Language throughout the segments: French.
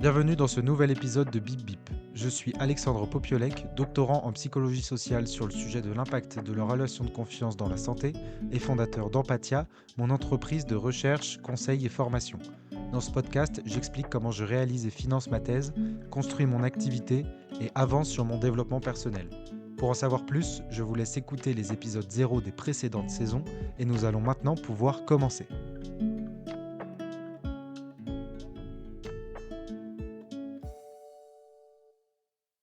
Bienvenue dans ce nouvel épisode de Bip Bip. Je suis Alexandre Popiolek, doctorant en psychologie sociale sur le sujet de l'impact de la relation de confiance dans la santé et fondateur d'Empathia, mon entreprise de recherche, conseil et formation. Dans ce podcast, j'explique comment je réalise et finance ma thèse, construis mon activité et avance sur mon développement personnel. Pour en savoir plus, je vous laisse écouter les épisodes 0 des précédentes saisons et nous allons maintenant pouvoir commencer.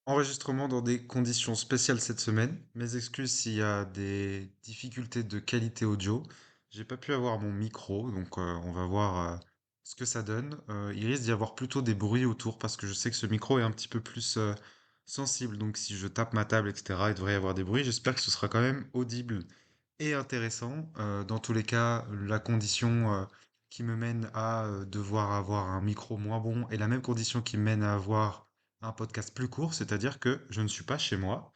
Enregistrement dans des conditions spéciales cette semaine. Mes excuses s'il y a des difficultés de qualité audio. J'ai pas pu avoir mon micro, donc on va voir ce que ça donne. Il risque d'y avoir plutôt des bruits autour parce que je sais que ce micro est un petit peu plus sensible. Donc si je tape ma table, etc., il devrait y avoir des bruits. J'espère que ce sera quand même audible et intéressant. Dans tous les cas, la condition qui me mène à devoir avoir un micro moins bon est la même condition qui me mène à avoir un podcast plus court, c'est-à-dire que je ne suis pas chez moi.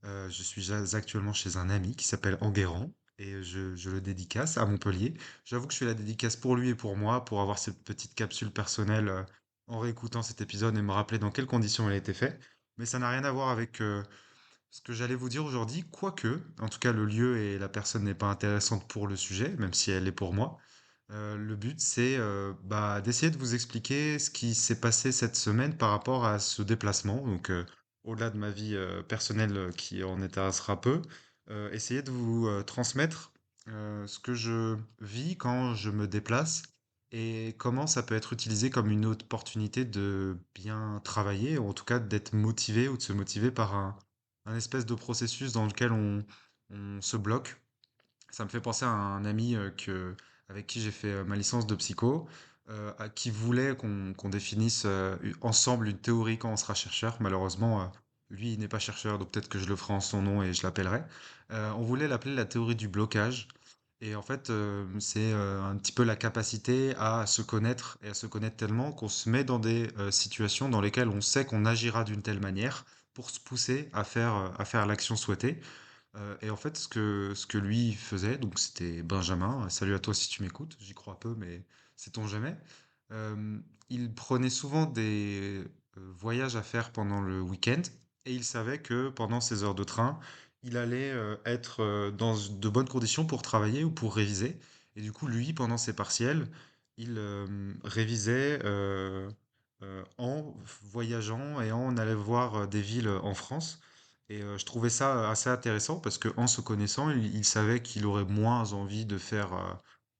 Je suis actuellement chez un ami qui s'appelle Enguerrand et je le dédicace à Montpellier. J'avoue que je fais la dédicace pour lui et pour moi, pour avoir cette petite capsule personnelle en réécoutant cet épisode et me rappeler dans quelles conditions elle a été faite. Mais ça n'a rien à voir avec ce que j'allais vous dire aujourd'hui, quoique, en tout cas le lieu et la personne n'est pas intéressante pour le sujet, même si elle est pour moi. Le but, c'est d'essayer de vous expliquer ce qui s'est passé cette semaine par rapport à ce déplacement. Donc, au-delà de ma vie personnelle qui en intéressera peu, essayer de vous transmettre ce que je vis quand je me déplace et comment ça peut être utilisé comme une opportunité de bien travailler, ou en tout cas d'être motivé ou de se motiver par un espèce de processus dans lequel on se bloque. Ça me fait penser à un ami avec qui j'ai fait ma licence de psycho, qui voulait qu'on définisse ensemble une théorie quand on sera chercheur. Malheureusement, lui, il n'est pas chercheur, donc peut-être que je le ferai en son nom et je l'appellerai. On voulait l'appeler la théorie du blocage. Et en fait, c'est un petit peu la capacité à se connaître et à se connaître tellement qu'on se met dans des situations dans lesquelles on sait qu'on agira d'une telle manière pour se pousser à faire l'action souhaitée. Et en fait, ce que lui faisait, donc c'était Benjamin, salut à toi si tu m'écoutes, j'y crois peu, mais sait-on jamais. Euh, il prenait souvent des voyages à faire pendant le week-end et il savait que pendant ses heures de train, il allait être dans de bonnes conditions pour travailler ou pour réviser. Et du coup, lui, pendant ses partiels, il révisait en voyageant et en allant voir des villes en France. Et je trouvais ça assez intéressant parce que en se connaissant, il savait qu'il aurait moins envie de faire,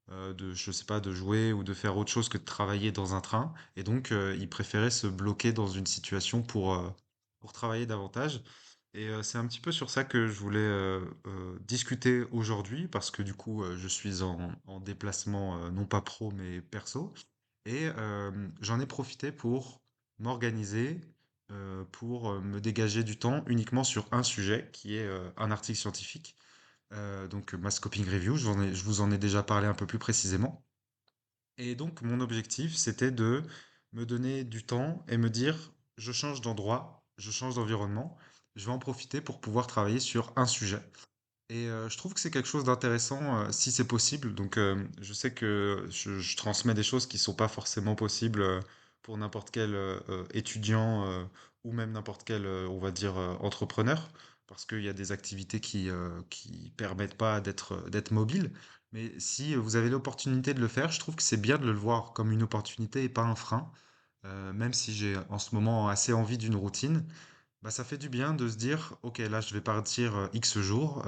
je sais pas, de jouer ou de faire autre chose que de travailler dans un train. Et donc, il préférait se bloquer dans une situation pour travailler davantage. Et c'est un petit peu sur ça que je voulais discuter aujourd'hui parce que du coup, je suis en déplacement, non pas pro mais perso. Et j'en ai profité pour m'organiser, pour me dégager du temps uniquement sur un sujet qui est un article scientifique, donc ma scoping review, je vous en ai déjà parlé un peu plus précisément. Et donc mon objectif, c'était de me donner du temps et me dire, je change d'endroit, je change d'environnement, je vais en profiter pour pouvoir travailler sur un sujet. Et je trouve que c'est quelque chose d'intéressant si c'est possible. Donc je sais que je transmets des choses qui sont pas forcément possibles pour n'importe quel étudiant ou même n'importe quel, on va dire, entrepreneur, parce qu'il y a des activités qui permettent pas d'être mobile. Mais si vous avez l'opportunité de le faire, je trouve que c'est bien de le voir comme une opportunité et pas un frein. Même si j'ai en ce moment assez envie d'une routine, bah, ça fait du bien de se dire, ok, là je vais partir X jours,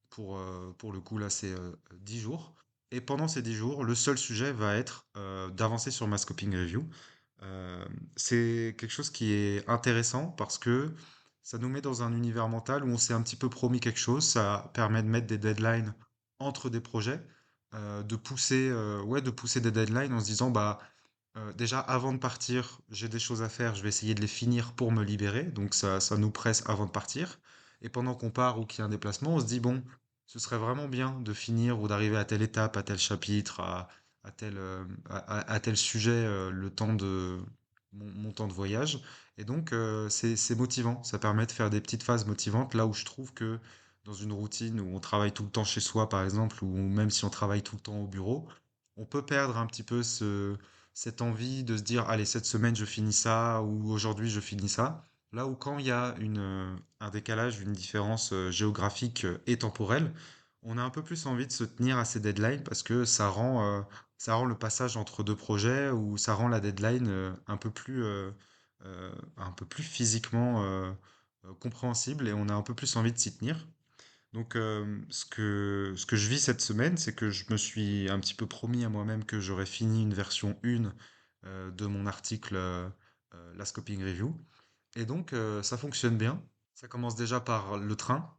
pour le coup là c'est 10 jours, et pendant ces 10 jours, le seul sujet va être d'avancer sur ma scoping review. Euh, c'est quelque chose qui est intéressant parce que ça nous met dans un univers mental où on s'est un petit peu promis quelque chose, ça permet de mettre des deadlines entre des projets, de pousser des deadlines en se disant, bah déjà, avant de partir, j'ai des choses à faire, je vais essayer de les finir pour me libérer, donc ça nous presse avant de partir. Et pendant qu'on part ou qu'il y a un déplacement, on se dit, bon, ce serait vraiment bien de finir ou d'arriver à telle étape, à tel chapitre, à tel sujet, le temps de mon temps de voyage. Et donc, c'est motivant, ça permet de faire des petites phases motivantes, là où je trouve que dans une routine où on travaille tout le temps chez soi, par exemple, ou même si on travaille tout le temps au bureau, on peut perdre un petit peu cette envie de se dire, allez, cette semaine je finis ça, ou aujourd'hui je finis ça. Là où quand il y a un décalage, une différence géographique et temporelle, on a un peu plus envie de se tenir à ces deadlines parce que ça rend le passage entre deux projets ou ça rend la deadline un peu plus physiquement compréhensible et on a un peu plus envie de s'y tenir. Donc, ce que je vis cette semaine, c'est que je me suis un petit peu promis à moi-même que j'aurais fini une version 1 de mon article Last Copying Review. Et donc, ça fonctionne bien. Ça commence déjà par le train,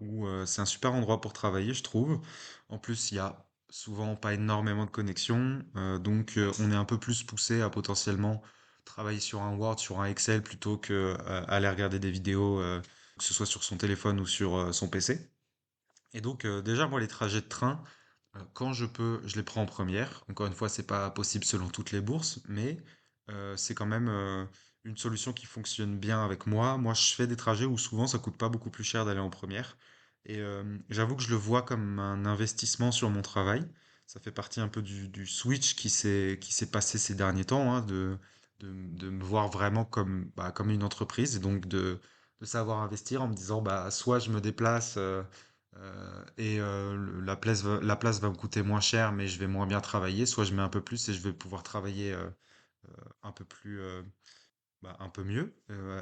où c'est un super endroit pour travailler, je trouve. En plus, il y a souvent pas énormément de connexions, donc on est un peu plus poussé à potentiellement travailler sur un Word, sur un Excel, plutôt que aller regarder des vidéos, que ce soit sur son téléphone ou sur son PC. Et donc, déjà, moi, les trajets de train, quand je peux, je les prends en première. Encore une fois, c'est pas possible selon toutes les bourses, mais c'est quand même une solution qui fonctionne bien avec moi. Moi, je fais des trajets où souvent ça coûte pas beaucoup plus cher d'aller en première. Et j'avoue que je le vois comme un investissement sur mon travail. Ça fait partie un peu du switch qui s'est passé ces derniers temps, hein, de me voir vraiment comme, bah, comme une entreprise et donc de savoir investir en me disant, bah, soit je me déplace. La place va me coûter moins cher, mais je vais moins bien travailler. Soit je mets un peu plus et je vais pouvoir travailler un peu plus, un peu mieux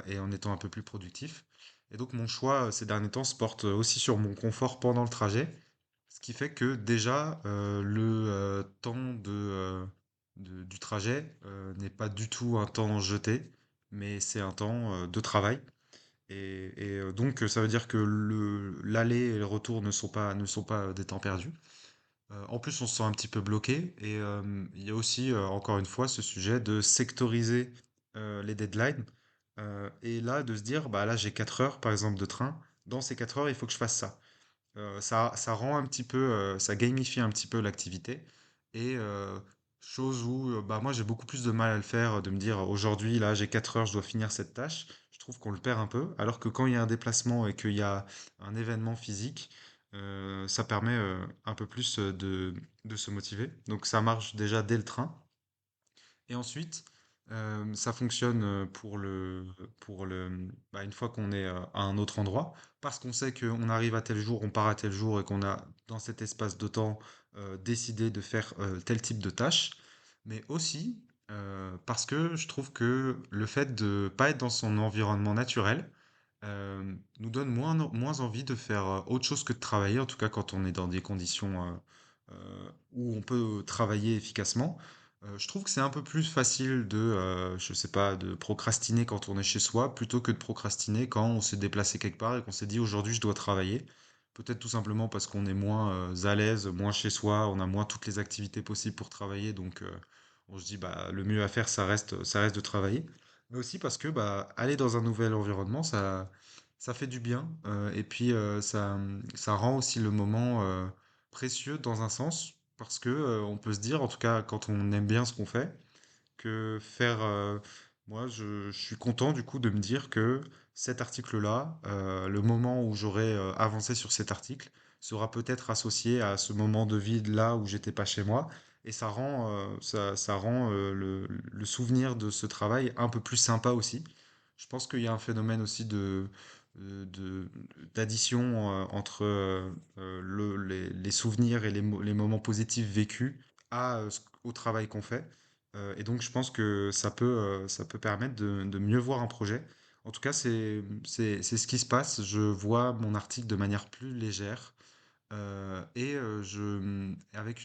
et en étant un peu plus productif. Et donc mon choix ces derniers temps se porte aussi sur mon confort pendant le trajet, ce qui fait que déjà le temps du trajet n'est pas du tout un temps jeté, mais c'est un temps de travail. Donc, ça veut dire que l'aller et le retour ne sont pas des temps perdus. En plus, on se sent un petit peu bloqué. Et il y a aussi, encore une fois, ce sujet de sectoriser les deadlines. Et là, de se dire, bah là, j'ai 4 heures, par exemple, de train. Dans ces 4 heures, il faut que je fasse ça. Ça rend un petit peu, ça gamifie un petit peu l'activité. Et chose où bah, moi j'ai beaucoup plus de mal à le faire, de me dire aujourd'hui là j'ai 4 heures, je dois finir cette tâche. Je trouve qu'on le perd un peu. Alors que quand il y a un déplacement et qu'il y a un événement physique, ça permet un peu plus de se motiver. Donc ça marche déjà dès le train. Et ensuite, ça fonctionne bah, une fois qu'on est à un autre endroit, parce qu'on sait qu'on arrive à tel jour, on part à tel jour et qu'on a, dans cet espace de temps, décidé de faire tel type de tâche. Mais aussi parce que je trouve que le fait de pas être dans son environnement naturel nous donne moins envie de faire autre chose que de travailler, en tout cas quand on est dans des conditions où on peut travailler efficacement. Je trouve que c'est un peu plus facile je sais pas, de procrastiner quand on est chez soi, plutôt que de procrastiner quand on s'est déplacé quelque part et qu'on s'est dit aujourd'hui je dois travailler. Peut-être tout simplement parce qu'on est moins à l'aise, moins chez soi, on a moins toutes les activités possibles pour travailler, donc on se dit bah le mieux à faire ça reste de travailler. Mais aussi parce que bah aller dans un nouvel environnement, ça fait du bien et puis ça rend aussi le moment précieux dans un sens parce que on peut se dire, en tout cas quand on aime bien ce qu'on fait, que je suis content du coup de me dire que cet article-là, le moment où j'aurai avancé sur cet article, sera peut-être associé à ce moment de vide là où j'étais pas chez moi. Et ça rend le souvenir de ce travail un peu plus sympa aussi. Je pense qu'il y a un phénomène aussi de- d'addition entre les souvenirs et les moments positifs vécus au travail qu'on fait. Et donc, je pense que ça peut permettre de mieux voir un projet. En tout cas, c'est ce qui se passe. Je vois mon article de manière plus légère avec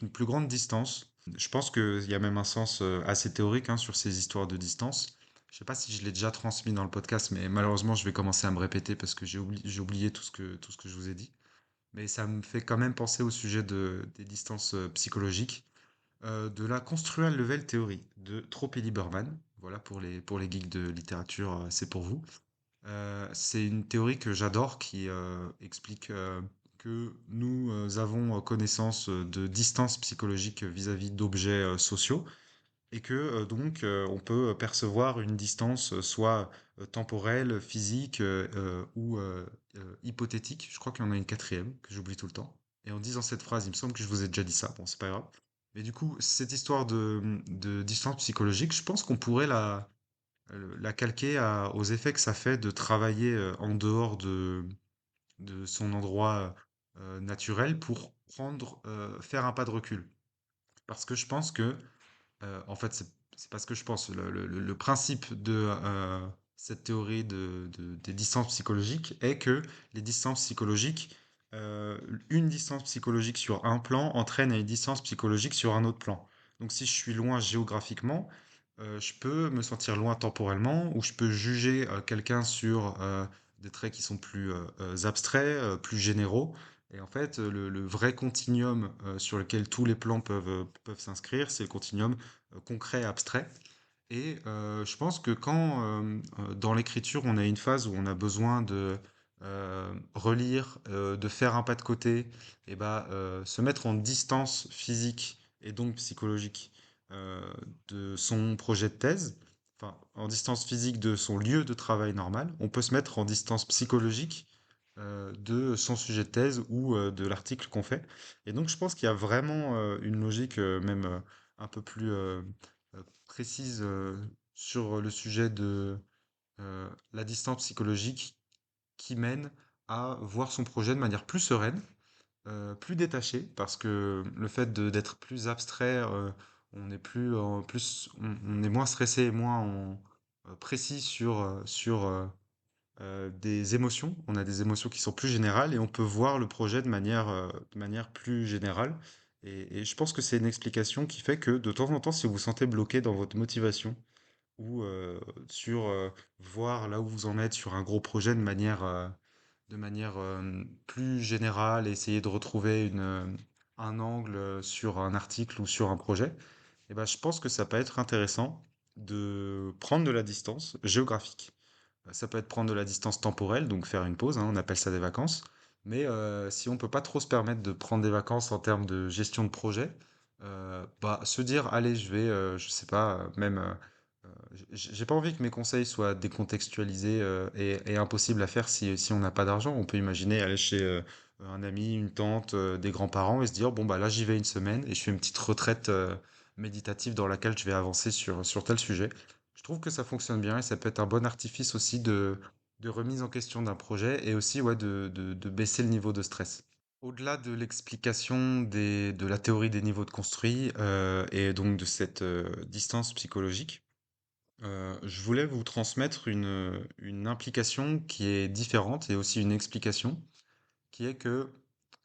une plus grande distance. Je pense qu'il y a même un sens assez théorique hein, sur ces histoires de distance. Je sais pas si je l'ai déjà transmis dans le podcast, mais malheureusement, je vais commencer à me répéter parce que j'ai oublié tout ce que je vous ai dit. Mais ça me fait quand même penser au sujet des distances psychologiques de la Construal Level Theory de Tropy Lieberman. Voilà, pour les geeks de littérature, c'est pour vous. C'est une théorie que j'adore qui explique que nous avons connaissance de distance psychologique vis-à-vis d'objets sociaux et que on peut percevoir une distance soit temporelle, physique ou hypothétique. Je crois qu'il y en a une quatrième que j'oublie tout le temps. Et en disant cette phrase, il me semble que je vous ai déjà dit ça. Bon, c'est pas grave. Mais du coup, cette histoire de distance psychologique, je pense qu'on pourrait la calquer aux effets que ça fait de travailler en dehors de son endroit naturel pour faire un pas de recul. Parce que je pense que en fait, c'est pas ce que je pense. Le principe de cette théorie des distances psychologiques est que les distances psychologiques, euh, une distance psychologique sur un plan entraîne une distance psychologique sur un autre plan. Donc si je suis loin géographiquement, je peux me sentir loin temporellement, ou je peux juger quelqu'un sur des traits qui sont plus abstraits, plus généraux. Et en fait, le vrai continuum sur lequel tous les plans peuvent s'inscrire, c'est le continuum concret, abstrait. Et je pense que dans l'écriture, on a une phase où on a besoin de relire, de faire un pas de côté, et bah, se mettre en distance physique et donc psychologique euh, de son projet de thèse, enfin en distance physique de son lieu de travail normal, on peut se mettre en distance psychologique de son sujet de thèse ou de l'article qu'on fait. Et donc je pense qu'il y a vraiment une logique même un peu plus précise sur le sujet de la distance psychologique qui mène à voir son projet de manière plus sereine, plus détachée, parce que le fait d'être plus abstrait, on est on est moins stressé et moins précis sur des émotions. On a des émotions qui sont plus générales et on peut voir le projet de manière plus générale. Et je pense que c'est une explication qui fait que de temps en temps, si vous vous sentez bloqué dans votre motivation ou sur voir là où vous en êtes sur un gros projet de manière plus générale et essayer de retrouver un angle sur un article ou sur un projet, eh ben, je pense que ça peut être intéressant de prendre de la distance géographique. Ça peut être prendre de la distance temporelle, donc faire une pause, hein, on appelle ça des vacances. Mais si on peut pas trop se permettre de prendre des vacances en termes de gestion de projet, bah, se dire, allez, je sais pas, même, j'ai pas envie que mes conseils soient décontextualisés et impossibles à faire si on n'a pas d'argent. On peut imaginer aller chez un ami, une tante, des grands-parents et se dire, bon, bah là, j'y vais une semaine et je fais une petite retraite méditative dans laquelle je vais avancer sur tel sujet. Je trouve que ça fonctionne bien et ça peut être un bon artifice aussi de remise en question d'un projet et aussi ouais, de baisser le niveau de stress. Au-delà de l'explication de la théorie des niveaux de construit et donc de cette distance psychologique, je voulais vous transmettre une implication qui est différente et aussi une explication qui est que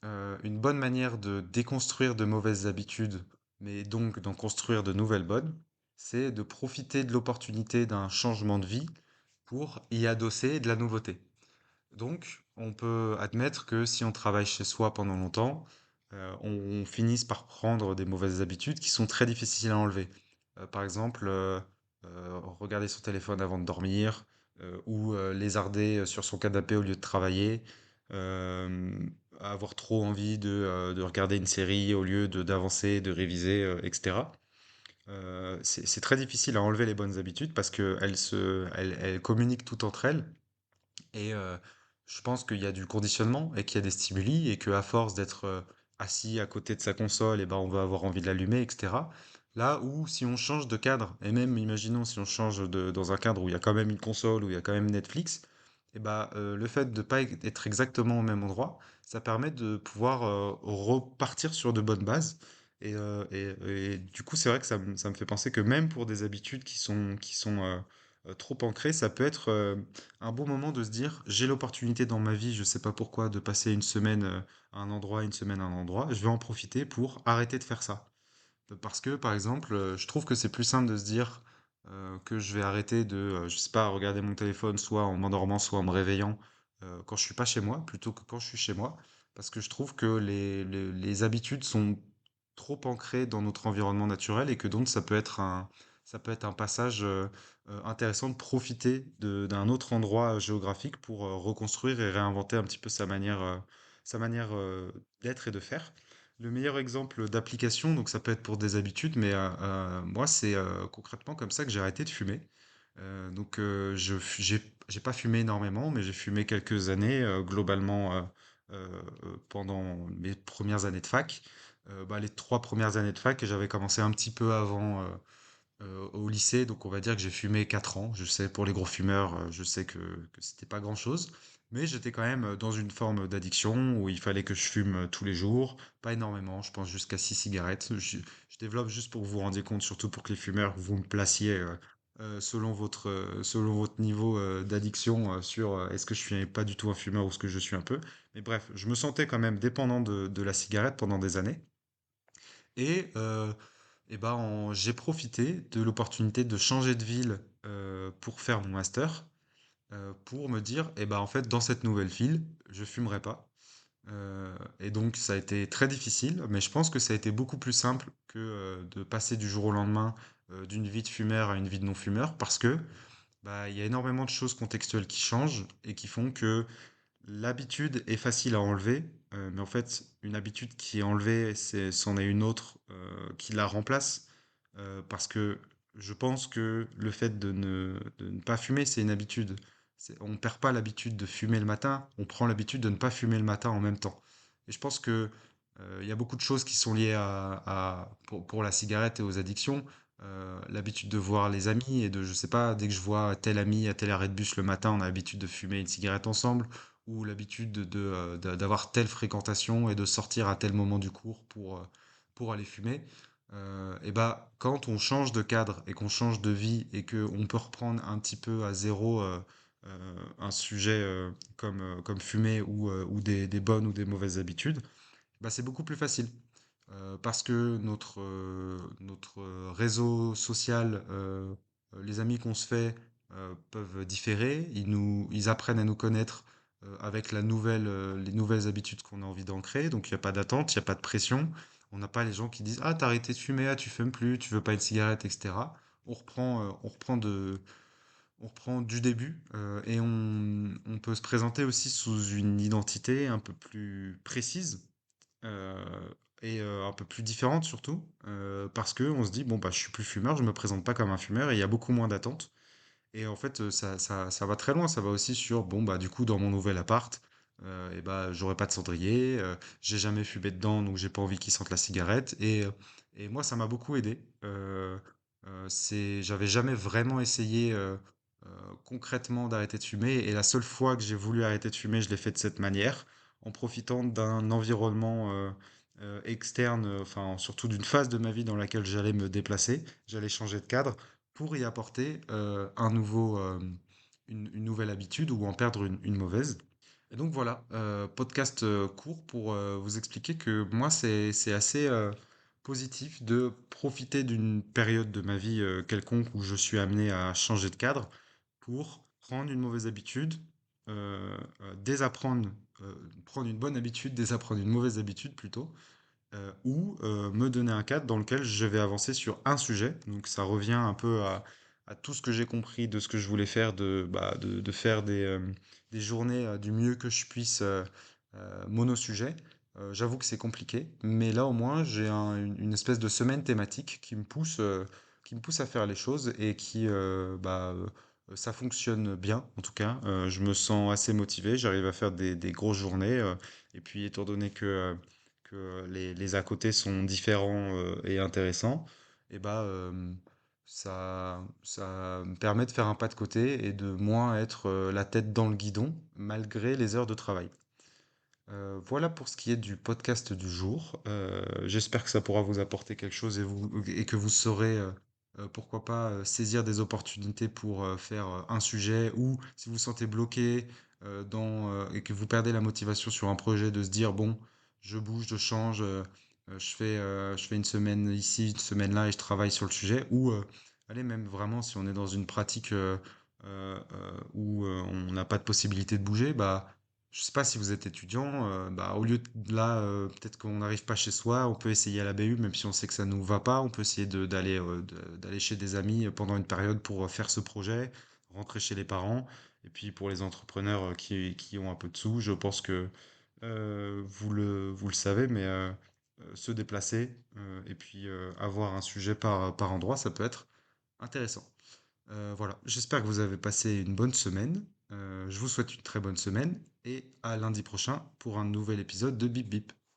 une bonne manière de déconstruire de mauvaises habitudes, mais donc d'en construire de nouvelles bonnes, c'est de profiter de l'opportunité d'un changement de vie pour y adosser de la nouveauté. Donc, on peut admettre que si on travaille chez soi pendant longtemps, on finisse par prendre des mauvaises habitudes qui sont très difficiles à enlever. Par exemple, regarder son téléphone avant de dormir, ou lézarder sur son canapé au lieu de travailler, euh, avoir trop envie de regarder une série au lieu d'avancer, de réviser, etc. C'est très difficile à enlever les bonnes habitudes parce qu'elles communiquent toutes entre elles et je pense qu'il y a du conditionnement et qu'il y a des stimuli et qu'à force d'être assis à côté de sa console, et ben on va avoir envie de l'allumer, etc. Là où si on change de cadre, et même imaginons si on change dans un cadre où il y a quand même une console, où il y a quand même Netflix, et ben le fait de ne pas être exactement au même endroit, ça permet de pouvoir repartir sur de bonnes bases. Et du coup, c'est vrai que ça me fait penser que même pour des habitudes qui sont trop ancrées, ça peut être un bon moment de se dire, j'ai l'opportunité dans ma vie, je sais pas pourquoi, de passer une semaine à un endroit, une semaine à un endroit, je vais en profiter pour arrêter de faire ça. Parce que, par exemple, je trouve que c'est plus simple de se dire que je vais arrêter je sais pas, regarder mon téléphone, soit en m'endormant, soit en me réveillant, quand je suis pas chez moi, plutôt que quand je suis chez moi. Parce que je trouve que les habitudes sont trop ancrées dans notre environnement naturel et que donc ça peut être un passage intéressant de profiter d'un autre endroit géographique pour reconstruire et réinventer un petit peu sa manière d'être et de faire. Le meilleur exemple d'application, donc ça peut être pour des habitudes, mais moi c'est concrètement comme ça que j'ai arrêté de fumer. Donc j'ai pas fumé énormément, mais j'ai fumé quelques années globalement pendant mes premières années de fac. les 3 premières années de fac, et j'avais commencé un petit peu avant, au lycée, donc on va dire que j'ai fumé 4 ans. Je sais, pour les gros fumeurs, je sais que c'était pas grand-chose, mais j'étais quand même dans une forme d'addiction où il fallait que je fume tous les jours, pas énormément, je pense jusqu'à 6 cigarettes. Je développe juste pour que vous vous rendiez compte, surtout pour que les fumeurs, vous me placiez selon votre niveau d'addiction sur est-ce que je suis pas du tout un fumeur ou ce que je suis un peu. Mais bref, je me sentais quand même dépendant de la cigarette pendant des années. Et, j'ai profité de l'opportunité de changer de ville pour faire mon master, pour me dire, en fait, dans cette nouvelle ville, je fumerai pas. Et donc, ça a été très difficile, mais je pense que ça a été beaucoup plus simple que de passer du jour au lendemain d'une vie de fumeur à une vie de non-fumeur, parce que il y a énormément de choses contextuelles qui changent et qui font que l'habitude est facile à enlever, mais en fait, une habitude qui est enlevée, c'en est une autre qui la remplace. Parce que je pense que le fait de ne pas fumer, c'est une habitude. On ne perd pas l'habitude de fumer le matin, on prend l'habitude de ne pas fumer le matin en même temps. Et je pense que il y a beaucoup de choses qui sont liées pour la cigarette et aux addictions. L'habitude de voir les amis et de, je sais pas, dès que je vois tel ami à tel arrêt de bus le matin, on a l'habitude de fumer une cigarette ensemble, ou l'habitude d'avoir telle fréquentation et de sortir à tel moment du cours pour aller fumer. Quand on change de cadre et qu'on change de vie et qu'on peut reprendre un petit peu à zéro un sujet comme fumer ou des bonnes ou des mauvaises habitudes, c'est beaucoup plus facile. Parce que notre réseau social, les amis qu'on se fait peuvent différer, ils apprennent à nous connaître avec les nouvelles habitudes qu'on a envie d'ancrer, donc il n'y a pas d'attente, il n'y a pas de pression, on n'a pas les gens qui disent ah t'as arrêté de fumer, ah tu fumes plus, tu veux pas une cigarette, etc. On reprend du début et on peut se présenter aussi sous une identité un peu plus précise euh, un peu plus différente surtout, parce que on se dit, bon, je suis plus fumeur, je me présente pas comme un fumeur et il y a beaucoup moins d'attentes. Et en fait, ça va très loin, ça va aussi sur, bon, du coup, dans mon nouvel appart, j'aurai pas de cendrier, j'ai jamais fumé dedans, donc j'ai pas envie qu'il sente la cigarette. Et moi, ça m'a beaucoup aidé. J'avais jamais vraiment essayé concrètement d'arrêter de fumer, et la seule fois que j'ai voulu arrêter de fumer, je l'ai fait de cette manière, en profitant d'un environnement externe, enfin, surtout d'une phase de ma vie dans laquelle j'allais me déplacer, j'allais changer de cadre pour y apporter une nouvelle habitude ou en perdre une mauvaise. Et donc voilà, podcast court pour vous expliquer que moi c'est assez positif de profiter d'une période de ma vie quelconque où je suis amené à changer de cadre pour prendre une mauvaise habitude, désapprendre, prendre une bonne habitude, désapprendre une mauvaise habitude plutôt, ou me donner un cadre dans lequel je vais avancer sur un sujet. Donc ça revient un peu à tout ce que j'ai compris de ce que je voulais faire, de faire des journées du mieux que je puisse mono-sujet. J'avoue que c'est compliqué, mais là au moins j'ai une espèce de semaine thématique qui me pousse à faire les choses et ça fonctionne bien en tout cas. Je me sens assez motivé, j'arrive à faire des grosses journées. Et puis étant donné que les à côté sont différents et intéressants, et ça me permet de faire un pas de côté et de moins être la tête dans le guidon malgré les heures de travail. Voilà pour ce qui est du podcast du jour. J'espère que ça pourra vous apporter quelque chose et que vous saurez, pourquoi pas, saisir des opportunités pour faire un sujet, ou si vous vous sentez bloqué et que vous perdez la motivation sur un projet, de se dire, bon, je bouge, je change, je fais une semaine ici, une semaine là et je travaille sur le sujet. Ou allez, même vraiment, si on est dans une pratique où on n'a pas de possibilité de bouger, je sais pas si vous êtes étudiant, au lieu de là, peut-être qu'on n'arrive pas chez soi, on peut essayer à la BU, même si on sait que ça nous va pas. On peut essayer d'aller chez des amis pendant une période pour faire ce projet, rentrer chez les parents. Et puis pour les entrepreneurs qui ont un peu de sous, je pense que vous le savez, mais se déplacer et puis avoir un sujet par endroit, ça peut être intéressant. Voilà, j'espère que vous avez passé une bonne semaine. Je vous souhaite une très bonne semaine et à lundi prochain pour un nouvel épisode de Bip Bip.